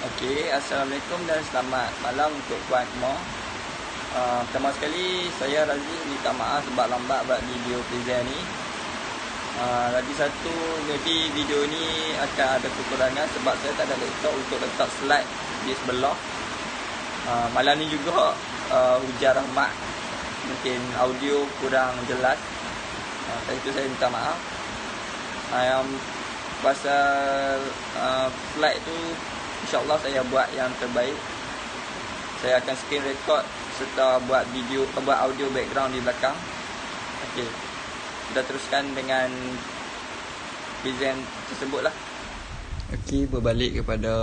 Okey, Assalamualaikum dan selamat malam untuk puan semua. Pertama sekali saya Razi minta maaf sebab lambat buat video present ni. Lagi satu, maybe video ni akan ada kekurangan sebab saya tak ada laptop untuk letak slide di sebelah. Malam ni juga hujan rahmat, mungkin audio kurang jelas. Itu saya minta maaf. Yang pasal slide tu, InsyaAllah saya buat yang terbaik. Saya akan screen record serta buat audio background di belakang. Okey, kita teruskan dengan present tersebut lah. Okey, berbalik kepada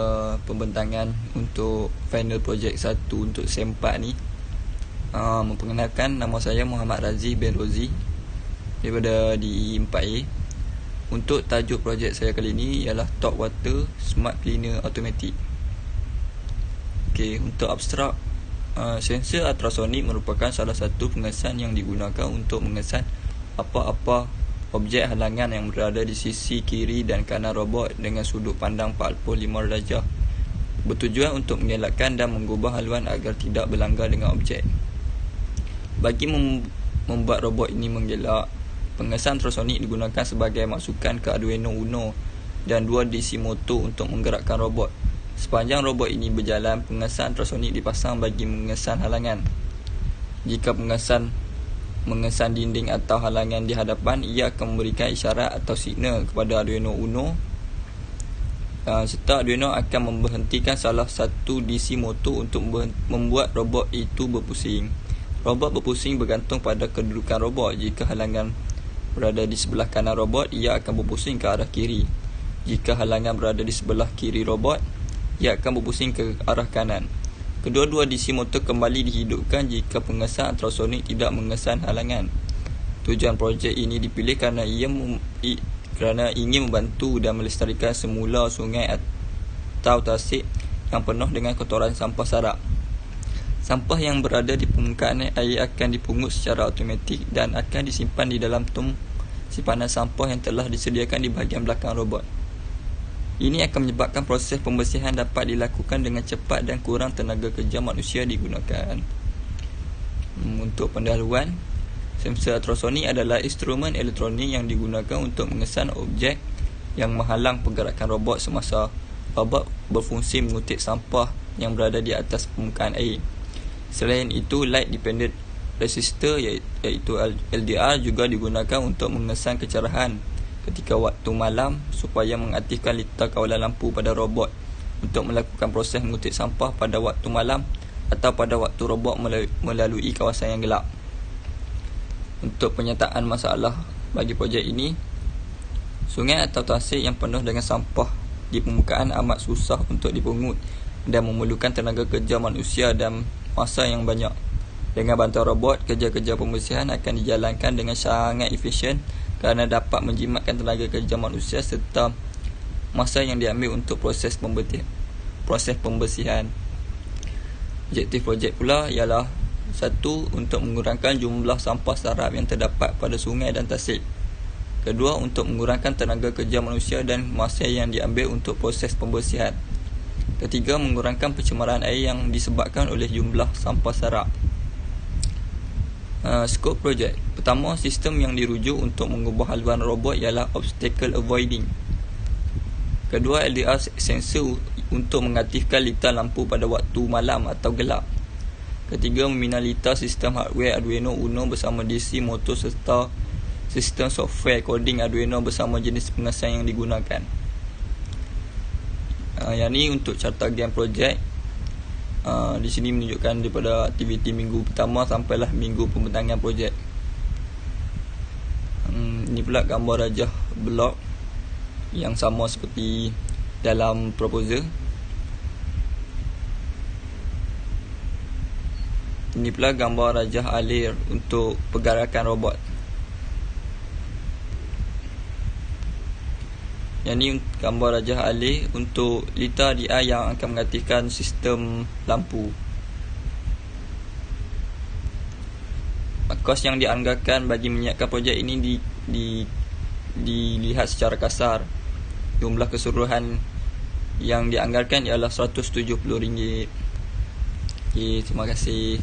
pembentangan untuk final project 1 untuk SEM 4 ni. Memperkenalkan, nama saya Muhammad Razi bin Rozi daripada DE 4A. Untuk tajuk projek saya kali ini ialah Top Water Smart Cleaner Automatic. Okey, untuk abstrak, sensor ultrasonik merupakan salah satu pengesan yang digunakan untuk mengesan apa-apa objek halangan yang berada di sisi kiri dan kanan robot dengan sudut pandang 45 darjah, bertujuan untuk mengelakkan dan mengubah haluan agar tidak berlanggar dengan objek. Bagi membuat robot ini mengelak, pengesan ultrasonik digunakan sebagai masukan ke Arduino Uno dan 2 DC motor untuk menggerakkan robot. Sepanjang robot ini berjalan, pengesan ultrasonik dipasang bagi mengesan halangan. Jika pengesan mengesan dinding atau halangan di hadapan, ia akan memberikan isyarat atau signal kepada Arduino Uno, serta Arduino akan memberhentikan salah satu DC motor untuk membuat robot itu berpusing. Robot berpusing bergantung pada kedudukan robot. Jika halangan berada di sebelah kanan robot, ia akan berpusing ke arah kiri. Jika halangan berada di sebelah kiri robot, ia akan berpusing ke arah kanan. Kedua-dua DC motor kembali dihidupkan jika pengesan ultrasonik tidak mengesan halangan. Tujuan projek ini dipilih kerana ingin membantu dan melestarikan semula sungai atau tasik yang penuh dengan kotoran sampah sarap. Sampah yang berada di permukaan air akan dipungut secara automatik dan akan disimpan di dalam tong simpanan sampah yang telah disediakan di bahagian belakang robot. Ini akan menyebabkan proses pembersihan dapat dilakukan dengan cepat dan kurang tenaga kerja manusia digunakan. Untuk pendahuluan, sensor ultrasonik adalah instrumen elektronik yang digunakan untuk mengesan objek yang menghalang pergerakan robot semasa robot berfungsi mengutip sampah yang berada di atas permukaan air. Selain itu, Light Dependent Resistor iaitu LDR juga digunakan untuk mengesan kecerahan ketika waktu malam supaya mengaktifkan litar kawalan lampu pada robot untuk melakukan proses mengutip sampah pada waktu malam atau pada waktu robot melalui kawasan yang gelap. Untuk penyertaan masalah bagi projek ini, sungai atau tasik yang penuh dengan sampah di permukaan amat susah untuk dipungut dan memerlukan tenaga kerja manusia dan masa yang banyak. Dengan bantuan robot, kerja-kerja pembersihan akan dijalankan dengan sangat efisien kerana dapat menjimatkan tenaga kerja manusia serta masa yang diambil untuk proses pembersihan. Objektif projek pula ialah 1. Untuk mengurangkan jumlah sampah sarap yang terdapat pada sungai dan tasik. 2. Untuk mengurangkan tenaga kerja manusia dan masa yang diambil untuk proses pembersihan. 3. Mengurangkan pencemaran air yang disebabkan oleh jumlah sampah sarap. Skop projek. Pertama, sistem yang dirujuk untuk mengubah haluan robot ialah obstacle avoiding. Kedua, LDR sensor untuk mengaktifkan litar lampu pada waktu malam atau gelap. Ketiga, membina litar sistem hardware Arduino Uno bersama DC motor serta sistem software coding Arduino bersama jenis pengesan yang digunakan. Yang ni untuk carta game projek. Di sini menunjukkan daripada aktiviti minggu pertama sampailah minggu pembentangan projek. Ini pula gambar rajah blok yang sama seperti dalam proposal. Ini pula gambar rajah alir untuk pergerakan robot. Yang ni gambar rajah alih untuk litar DI yang akan mengaktifkan sistem lampu. Kos yang dianggarkan bagi menyiapkan projek ini dilihat secara kasar. Jumlah keseluruhan yang dianggarkan ialah RM170. Okey, terima kasih.